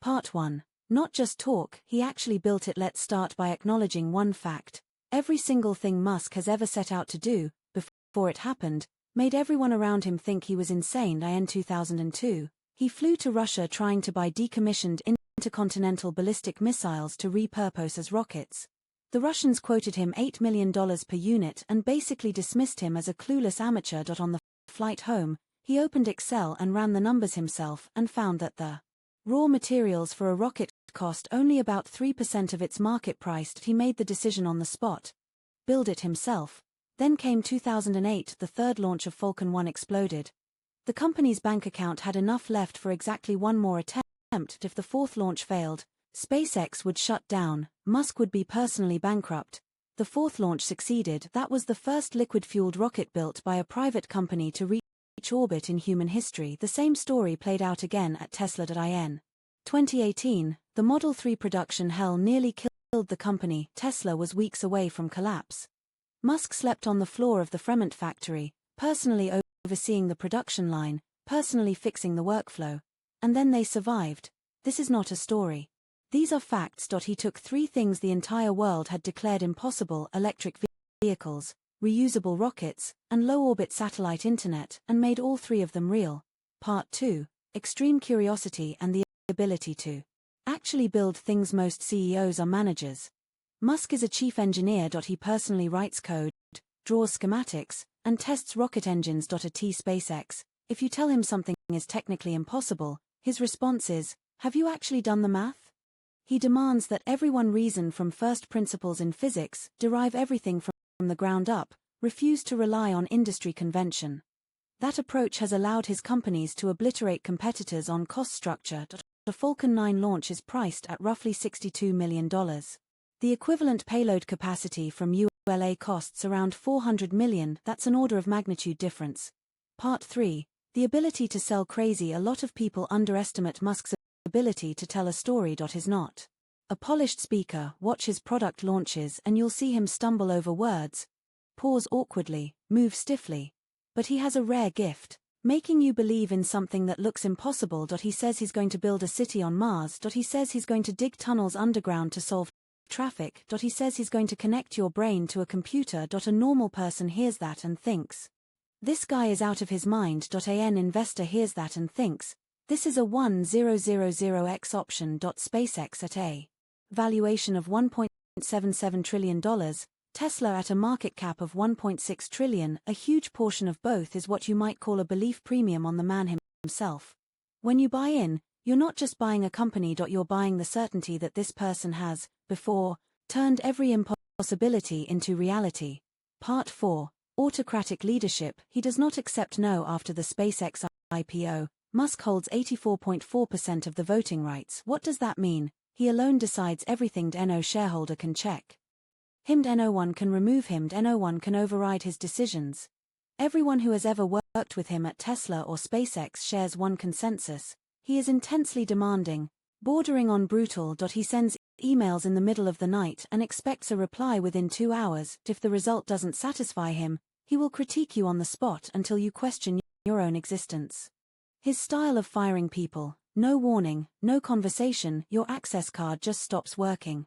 Part 1. Not just talk, he actually built it. Let's start by acknowledging one fact. Every single thing Musk has ever set out to do, before it happened, made everyone around him think he was insane. In 2002, he flew to Russia trying to buy decommissioned intercontinental ballistic missiles to repurpose as rockets. The Russians quoted him $8 million per unit and basically dismissed him as a clueless amateur. On the flight home, he opened Excel and ran the numbers himself and found that the raw materials for a rocket cost only about 3% of its market price. He made the decision on the spot. Build it himself. Then came 2008, the third launch of Falcon 1 exploded. The company's bank account had enough left for exactly one more attempt. If the fourth launch failed, SpaceX would shut down, Musk would be personally bankrupt. The fourth launch succeeded. That was the first liquid-fueled rocket built by a private company to reach orbit in human history. The same story played out again at Tesla. In 2018, the Model 3 production hell nearly killed the company. Tesla was weeks away from collapse. Musk slept on the floor of the Fremont factory, personally overseeing the production line, personally fixing the workflow. And then they survived. This is not a story. These are facts. He took three things the entire world had declared impossible: electric vehicles, reusable rockets, and low-orbit satellite internet, and made all three of them real. Part 2. Extreme curiosity and the ability to actually build things. Most CEOs are managers. Musk is a chief engineer. He personally writes code, draws schematics, and tests rocket engines. At SpaceX, if you tell him something is technically impossible, his response is, "Have you actually done the math?" He demands that everyone reason from first principles in physics, derive everything from the ground up, refuse to rely on industry convention. That approach has allowed his companies to obliterate competitors on cost structure. The Falcon 9 launch is priced at roughly $62 million. The equivalent payload capacity from ULA costs around $400 million. That's an order of magnitude difference. Part 3. The ability to sell crazy. A lot of people underestimate Musk's ability to tell a story. Is not a polished speaker. Watch his product launches and you'll see him stumble over words, pause awkwardly, move stiffly. But he has a rare gift, making you believe in something that looks impossible. He says he's going to build a city on Mars. He says he's going to dig tunnels underground to solve traffic. He says he's going to connect your brain to a computer. A normal person hears that and thinks, this guy is out of his mind. An investor hears that and thinks, this is a 1000x option. SpaceX at a valuation of $1.77 trillion, Tesla at a market cap of $1.6 trillion, a huge portion of both is what you might call a belief premium on the man himself. When you buy in, you're not just buying a company. You're buying the certainty that this person has, before, turned every impossibility into reality. Part 4. Autocratic leadership. He does not accept no. After the SpaceX IPO, Musk holds 84.4% of the voting rights. What does that mean? He alone decides everything. No shareholder can check him. No one can remove him. No one can override his decisions. Everyone who has ever worked with him at Tesla or SpaceX shares one consensus. He is intensely demanding, bordering on brutal. He sends emails in the middle of the night and expects a reply within 2 hours. If the result doesn't satisfy him, he will critique you on the spot until you question your own existence. His style of firing people, no warning, no conversation, your access card just stops working.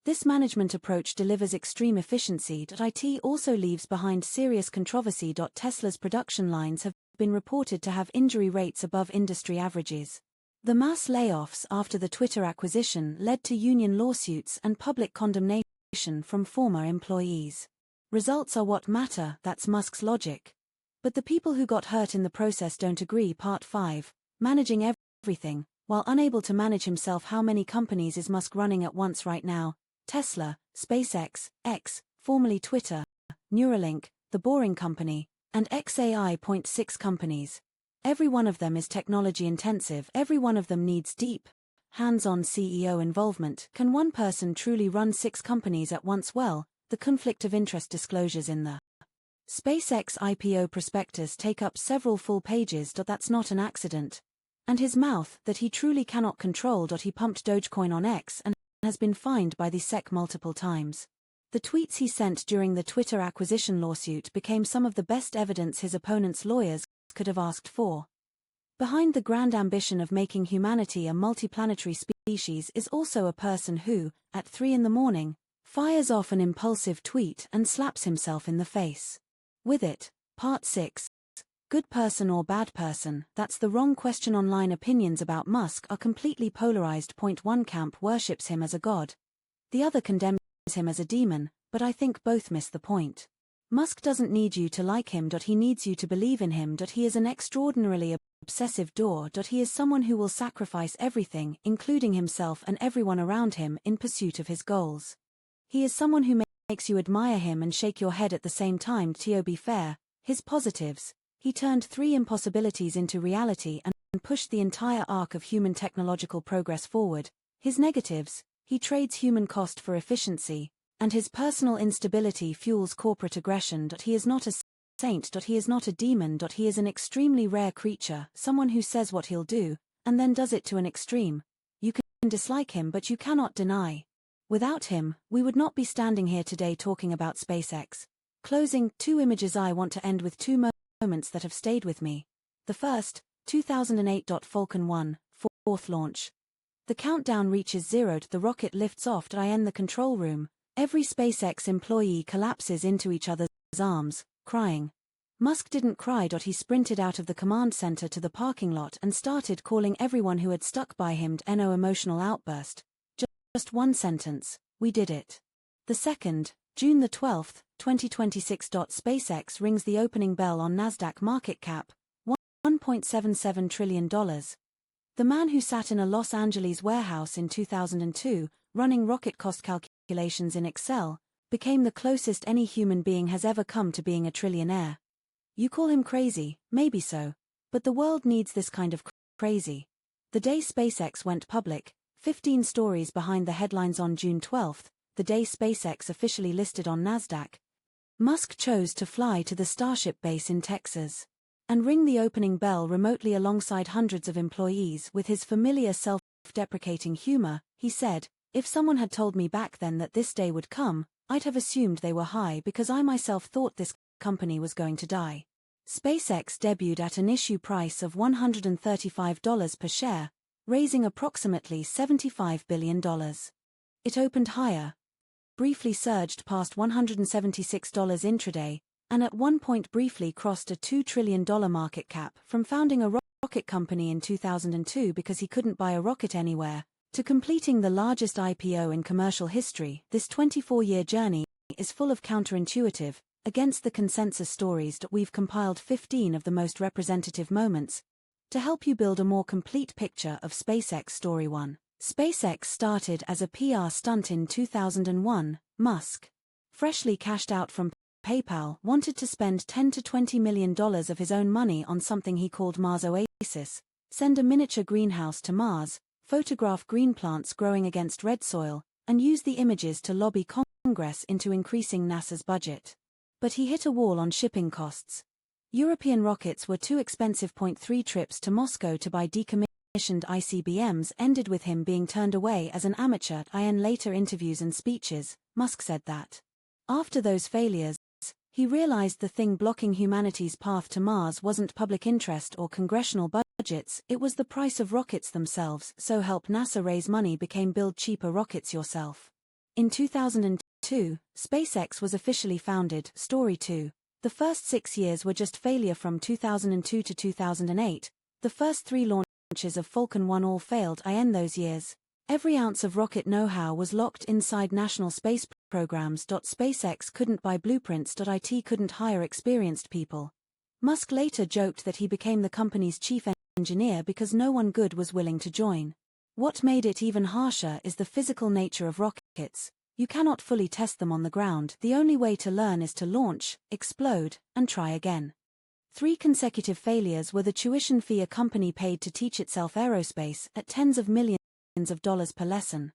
This management approach delivers extreme efficiency. It also leaves behind serious controversy. Tesla's production lines have been reported to have injury rates above industry averages. The mass layoffs after the Twitter acquisition led to union lawsuits and public condemnation from former employees. Results are what matter. That's Musk's logic. But the people who got hurt in the process don't agree. Part 5. Managing everything. While unable to manage himself, how many companies is Musk running at once right now? Tesla, SpaceX, X, formerly Twitter, Neuralink, the Boring Company, and XAI.6 companies. Every one of them is technology intensive. Every one of them needs deep, hands-on CEO involvement. Can one person truly run 6 companies at once? Well, the conflict of interest disclosures in the SpaceX IPO prospectus take up several full pages. That's not an accident. And his mouth, that he truly cannot control. He pumped Dogecoin on X and has been fined by the SEC multiple times. The tweets he sent during the Twitter acquisition lawsuit became some of the best evidence his opponent's lawyers could have asked for. Behind the grand ambition of making humanity a multiplanetary species is also a person who, at 3 in the morning, fires off an impulsive tweet and slaps himself in the face. With it, Part 6. Good person or bad person? That's the wrong question. Online opinions about Musk are completely polarized. Point 1 camp worships him as a god. The other condemns him as a demon, but I think both miss the point. Musk doesn't need you to like him. He needs you to believe in him. He is an extraordinarily obsessive door. He is someone who will sacrifice everything, including himself and everyone around him, in pursuit of his goals. He is someone who makes you admire him and shake your head at the same time. To be fair, his positives: he turned 3 impossibilities into reality and pushed the entire arc of human technological progress forward. His negatives: he trades human cost for efficiency, and his personal instability fuels corporate aggression. He is not a saint. He is not a demon. He is an extremely rare creature, someone who says what he'll do, and then does it to an extreme. You can dislike him, but you cannot deny. Without him, we would not be standing here today talking about SpaceX. Closing, 2 images. I want to end with 2 moments that have stayed with me. The first, 2008. Falcon 1, fourth launch. The countdown reaches 0. The rocket lifts off. I end the control room. Every SpaceX employee collapses into each other's arms, crying. Musk didn't cry. He sprinted out of the command center to the parking lot and started calling everyone who had stuck by him. No emotional outburst. Just one sentence: we did it. The second, June the 12th, 2026. SpaceX rings the opening bell on Nasdaq market cap, $1.77 trillion. The man who sat in a Los Angeles warehouse in 2002, running rocket cost calculations in Excel, became the closest any human being has ever come to being a trillionaire. You call him crazy, maybe so, but the world needs this kind of crazy. The day SpaceX went public, 15 stories behind the headlines. On June 12th, the day SpaceX officially listed on Nasdaq, Musk chose to fly to the Starship base in Texas and ring the opening bell remotely alongside hundreds of employees. With his familiar self-deprecating humor, he said, "If someone had told me back then that this day would come, I'd have assumed they were high because I myself thought this company was going to die." SpaceX debuted at an issue price of $135 per share, raising approximately $75 billion. It opened higher, briefly surged past $176 intraday, and at one point briefly crossed a $2 trillion market cap. From founding a rocket company in 2002 because he couldn't buy a rocket anywhere, to completing the largest IPO in commercial history, this 24-year journey is full of counterintuitive, against the consensus stories. We've compiled 15 of the most representative moments to help you build a more complete picture of SpaceX. Story 1. SpaceX started as a PR stunt in 2001. Musk, freshly cashed out from PayPal, wanted to spend $10 to $20 million of his own money on something he called Mars Oasis, send a miniature greenhouse to Mars, photograph green plants growing against red soil, and use the images to lobby Congress into increasing NASA's budget. But he hit a wall on shipping costs. European rockets were too expensive. 3 trips to Moscow to buy decommissioned ICBMs ended with him being turned away as an amateur. In later interviews and speeches, Musk said that after those failures, he realized the thing blocking humanity's path to Mars wasn't public interest or congressional budgets, it was the price of rockets themselves. So help NASA raise money became build cheaper rockets yourself. In 2002, SpaceX was officially founded. Story 2. The first 6 years were just failure. From 2002 to 2008, the first 3 launches of Falcon 1 all failed. In those years, every ounce of rocket know-how was locked inside national space programs. SpaceX couldn't buy blueprints. IT couldn't hire experienced people. Musk later joked that he became the company's chief engineer because no one good was willing to join. What made it even harsher is the physical nature of rockets. You cannot fully test them on the ground. The only way to learn is to launch, explode, and try again. 3 consecutive failures were the tuition fee a company paid to teach itself aerospace at tens of millions of dollars per lesson.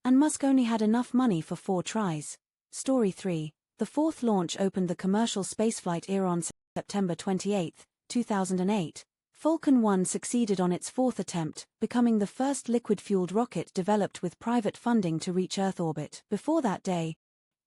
And Musk only had enough money for 4 tries. Story 3. The 4th launch opened the commercial spaceflight era on September 28, 2008. Falcon 1 succeeded on its 4th attempt, becoming the first liquid-fueled rocket developed with private funding to reach Earth orbit. Before that day,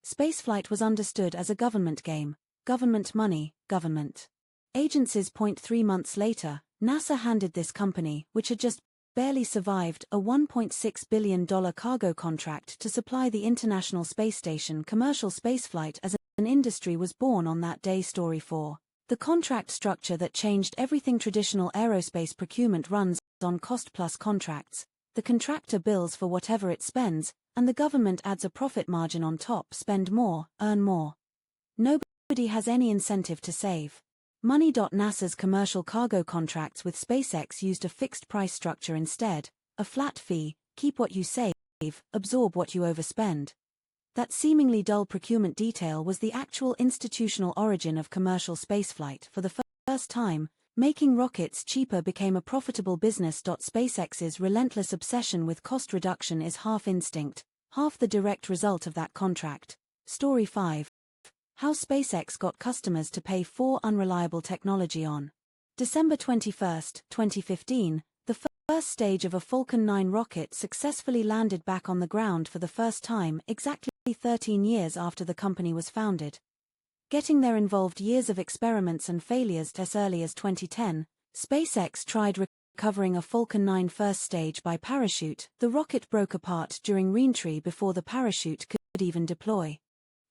spaceflight was understood as a government game. Government money, government agencies. 3 months later, NASA handed this company, which had just barely survived, a $1.6 billion cargo contract to supply the International Space Station. Commercial spaceflight as an industry was born on that day. Story 4. The contract structure that changed everything. Traditional aerospace procurement runs on cost-plus contracts. The contractor bills for whatever it spends, and the government adds a profit margin on top. Spend more, earn more. Nobody has any incentive to save money. NASA's commercial cargo contracts with SpaceX used a fixed price structure instead, a flat fee, keep what you save, absorb what you overspend. That seemingly dull procurement detail was the actual institutional origin of commercial spaceflight. For the first time, making rockets cheaper became a profitable business. SpaceX's relentless obsession with cost reduction is half instinct, half the direct result of that contract. Story 5. How SpaceX got customers to pay for unreliable technology. On December 21, 2015, the first stage of a Falcon 9 rocket successfully landed back on the ground for the first time, exactly 13 years after the company was founded. Getting there involved years of experiments and failures. As early as 2010, SpaceX tried recovering a Falcon 9 first stage by parachute. The rocket broke apart during reentry before the parachute could even deploy.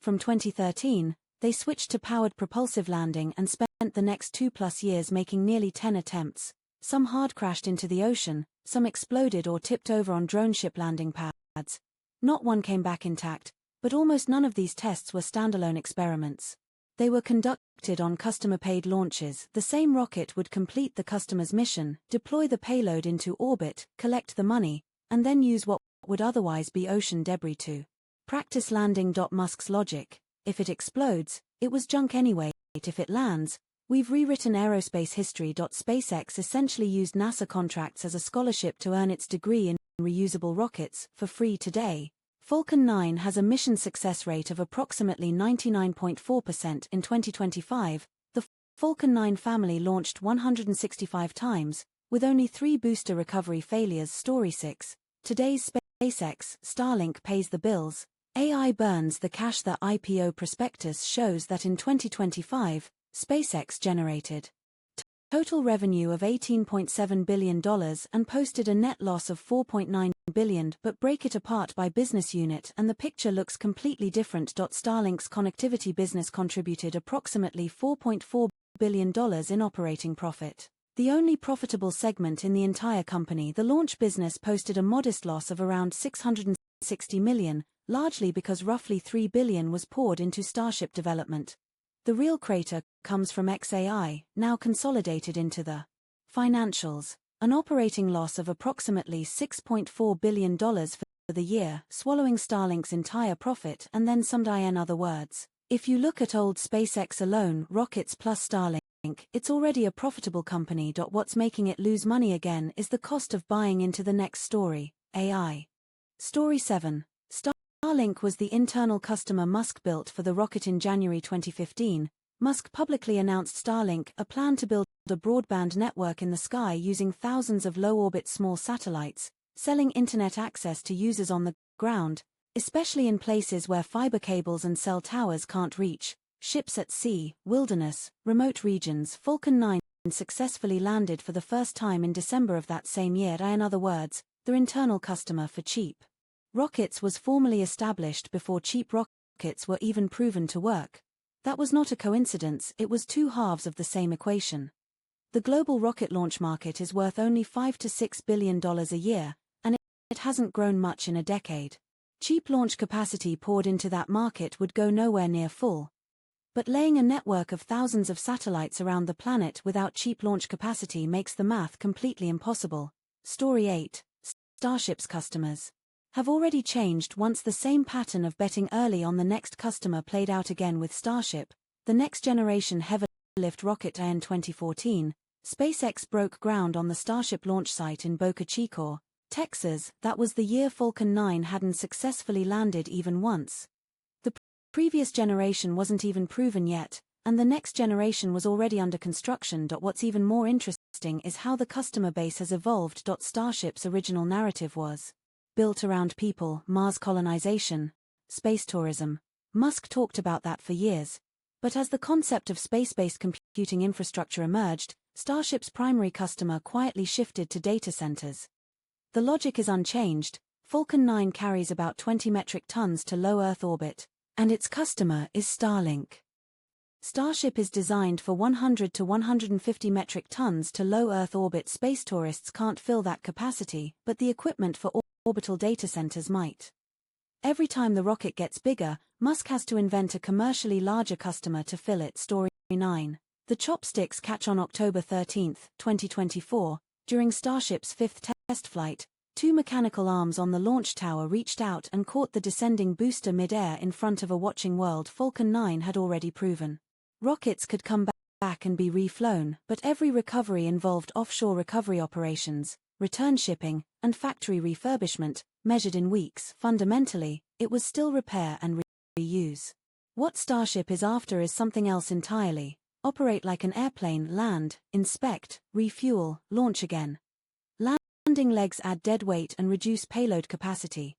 From 2013, they switched to powered propulsive landing and spent the next 2+ years making nearly 10 attempts. Some hard crashed into the ocean, some exploded or tipped over on drone ship landing pads. Not one came back intact, but almost none of these tests were standalone experiments. They were conducted on customer-paid launches. The same rocket would complete the customer's mission, deploy the payload into orbit, collect the money, and then use what would otherwise be ocean debris to practice landing. Musk's logic: if it explodes, it was junk anyway. If it lands, we've rewritten aerospace history. SpaceX essentially used NASA contracts as a scholarship to earn its degree in reusable rockets for free today. Falcon 9 has a mission success rate of approximately 99.4% in 2025. The Falcon 9 family launched 165 times, with only 3 booster recovery failures. Story 6. Today's SpaceX, Starlink pays the bills. AI burns the cash. The IPO prospectus shows that in 2025, SpaceX generated total revenue of $18.7 billion and posted a net loss of $4.9 billion. But break it apart by business unit and the picture looks completely different. Starlink's connectivity business contributed approximately $4.4 billion in operating profit. The only profitable segment in the entire company. The launch business posted a modest loss of around $660 million, largely because roughly $3 billion was poured into Starship development. The real crater comes from xAI, now consolidated into the financials. An operating loss of approximately $6.4 billion for the year, swallowing Starlink's entire profit and then some. In other words, if you look at old SpaceX alone, rockets plus Starlink, it's already a profitable company. What's making it lose money again is the cost of buying into the next story, AI. Story 7. Starlink was the internal customer Musk built for the rocket. In January 2015, Musk publicly announced Starlink, a plan to build a broadband network in the sky using thousands of low-orbit small satellites, selling internet access to users on the ground, especially in places where fiber cables and cell towers can't reach. Ships at sea, wilderness, remote regions. Falcon 9 successfully landed for the first time in December of that same year. In other words, their internal customer for cheap rockets was formally established before cheap rockets were even proven to work. That was not a coincidence, it was two halves of the same equation. The global rocket launch market is worth only $5 to $6 billion a year, and it hasn't grown much in a decade. Cheap launch capacity poured into that market would go nowhere near full. But laying a network of thousands of satellites around the planet without cheap launch capacity makes the math completely impossible. Story 8. Starship's customers have already changed once the same pattern of betting early on the next customer played out again with Starship, the next generation heavy lift rocket. In 2014, SpaceX broke ground on the Starship launch site in Boca Chica, Texas. That was the year Falcon 9 hadn't successfully landed even once. The previous generation wasn't even proven yet, and the next generation was already under construction. What's even more interesting is how the customer base has evolved. Starship's original narrative was built around people, Mars colonization, space tourism. Musk talked about that for years. But as the concept of space-based computing infrastructure emerged, Starship's primary customer quietly shifted to data centers. The logic is unchanged. Falcon 9 carries about 20 metric tons to low Earth orbit, and its customer is Starlink. Starship is designed for 100 to 150 metric tons to low Earth orbit. Space tourists can't fill that capacity, but the equipment for orbital data centers might. Every time the rocket gets bigger, Musk has to invent a commercially larger customer to fill it. Story 9. The chopsticks catch. On October 13, 2024, during Starship's fifth test flight, two mechanical arms on the launch tower reached out and caught the descending booster mid-air in front of a watching world. Falcon 9 had already proven rockets could come back and be reflown, but every recovery involved offshore recovery operations, return shipping, and factory refurbishment, measured in weeks. Fundamentally, it was still repair and reuse. What Starship is after is something else entirely. Operate like an airplane, land, inspect, refuel, launch again. Landing legs add dead weight and reduce payload capacity.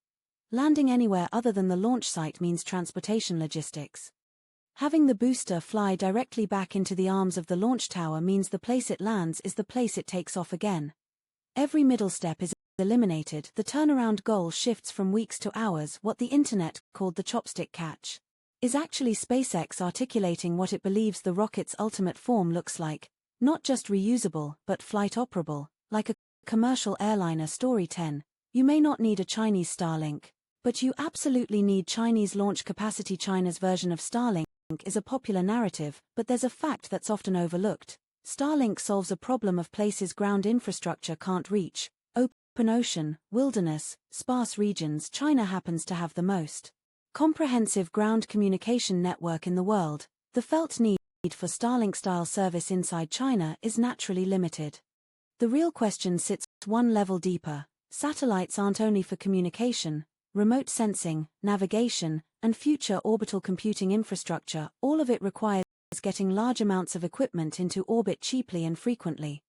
Landing anywhere other than the launch site means transportation logistics. Having the booster fly directly back into the arms of the launch tower means the place it lands is the place it takes off again. Every middle step is eliminated. The turnaround goal shifts from weeks to hours. What the internet called the chopstick catch is actually SpaceX articulating what it believes the rocket's ultimate form looks like, not just reusable, but flight operable, like a commercial airliner. Story 10. You may not need a Chinese Starlink, but you absolutely need Chinese launch capacity. China's version of Starlink is a popular narrative, but there's a fact that's often overlooked. Starlink solves a problem of places ground infrastructure can't reach: open ocean, wilderness, sparse regions. China happens to have the most comprehensive ground communication network in the world. The felt need for Starlink-style service inside China is naturally limited. The real question sits one level deeper. Satellites aren't only for communication. Remote sensing, navigation, and future orbital computing infrastructure, all of it requires getting large amounts of equipment into orbit cheaply and frequently.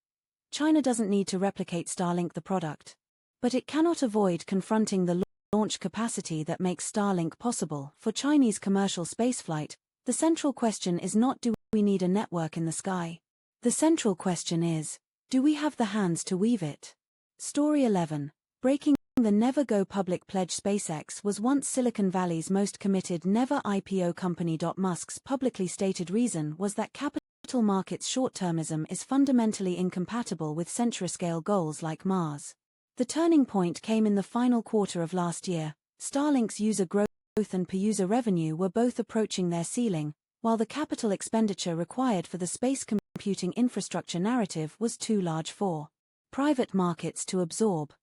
China doesn't need to replicate Starlink the product, but it cannot avoid confronting the launch capacity that makes Starlink possible. For Chinese commercial spaceflight, the central question is not do we need a network in the sky. The central question is, do we have the hands to weave it? Story 11. Breaking the Never Go Public pledge. SpaceX was once Silicon Valley's most committed never IPO company. Musk's publicly stated reason was that capital markets short-termism is fundamentally incompatible with century-scale goals like Mars. The turning point came in the final quarter of last year. Starlink's user growth and per-user revenue were both approaching their ceiling, while the capital expenditure required for the space computing infrastructure narrative was too large for private markets to absorb.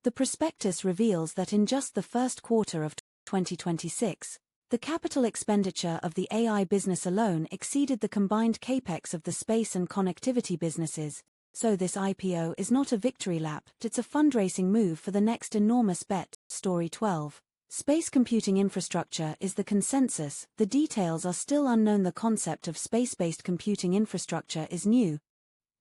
The prospectus reveals that in just the first quarter of 2026, the capital expenditure of the AI business alone exceeded the combined capex of the space and connectivity businesses. So this IPO is not a victory lap, it's a fundraising move for the next enormous bet. Story 12. Space computing infrastructure is the consensus. The details are still unknown. The concept of space-based computing infrastructure is new,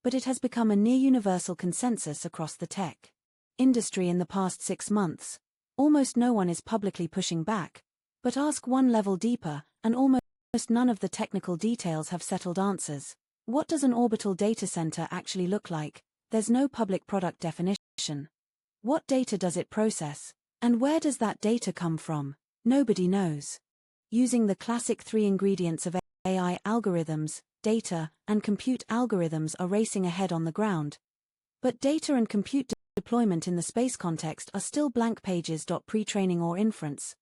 but it has become a near-universal consensus across the tech industry in the past 6 months. Almost no one is publicly pushing back, but ask one level deeper, and almost none of the technical details have settled answers. What does an orbital data center actually look like? There's no public product definition. What data does it process? And where does that data come from? Nobody knows. Using the classic 3 ingredients of AI, algorithms, data, and compute. Algorithms are racing ahead on the ground, but data and compute deployment in the space context are still blank pages. Pre-training or inference.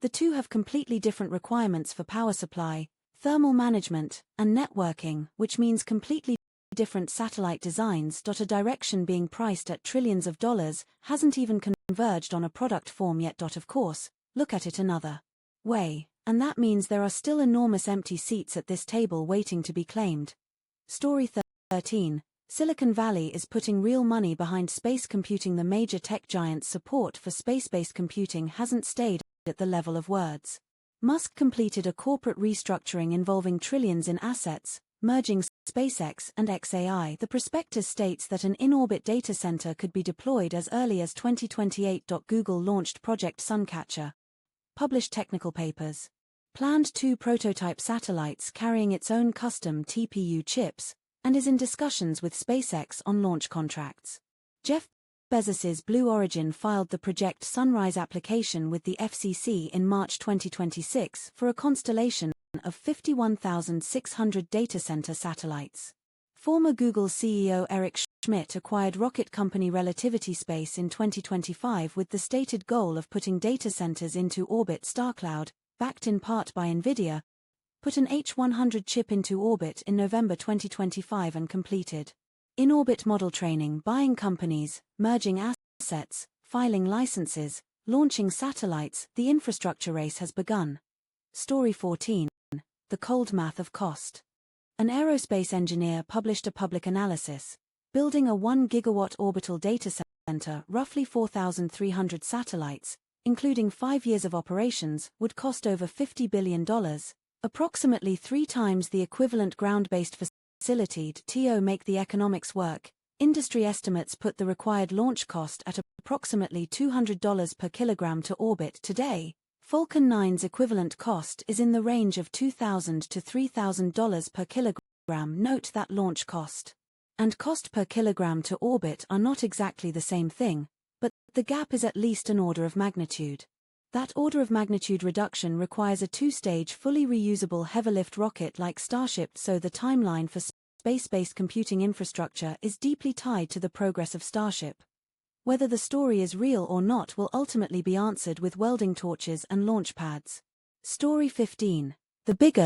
The two have completely different requirements for power supply, thermal management, and networking, which means completely different satellite designs. A direction being priced at trillions of dollars hasn't even converged on a product form yet. Of course, look at it another way, and that means there are still enormous empty seats at this table waiting to be claimed. Story 13. Silicon Valley is putting real money behind space computing. The major tech giants' support for space-based computing hasn't stayed at the level of words. Musk completed a corporate restructuring involving trillions in assets, merging SpaceX and xAI. The prospectus states that an in-orbit data center could be deployed as early as 2028. Google launched Project Suncatcher. Published technical papers. Planned 2 prototype satellites carrying its own custom TPU chips, and is in discussions with SpaceX on launch contracts. Jeff Bezos's Blue Origin filed the Project Sunrise application with the FCC in March 2026 for a constellation of 51,600 data center satellites. Former Google CEO Eric Schmidt acquired rocket company Relativity Space in 2025 with the stated goal of putting data centers into orbit. StarCloud, backed in part by NVIDIA, put an H100 chip into orbit in November 2025 and completed in-orbit model training, buying companies, merging assets, filing licenses, launching satellites. The infrastructure race has begun. Story 14. The cold math of cost. An aerospace engineer published a public analysis. Building a 1 gigawatt orbital data center, roughly 4,300 satellites, including 5 years of operations, would cost over $50 billion, approximately 3 times the equivalent ground-based facility. To make the economics work, industry estimates put the required launch cost at approximately $200 per kilogram to orbit today. Falcon 9's equivalent cost is in the range of $2,000 to $3,000 per kilogram. Note that launch cost and cost per kilogram to orbit are not exactly the same thing, but the gap is at least an order of magnitude. That order of magnitude reduction requires a 2-stage fully reusable heavy-lift rocket like Starship, so the timeline for space-based computing infrastructure is deeply tied to the progress of Starship. Whether the story is real or not will ultimately be answered with welding torches and launch pads. Story 15. The bigger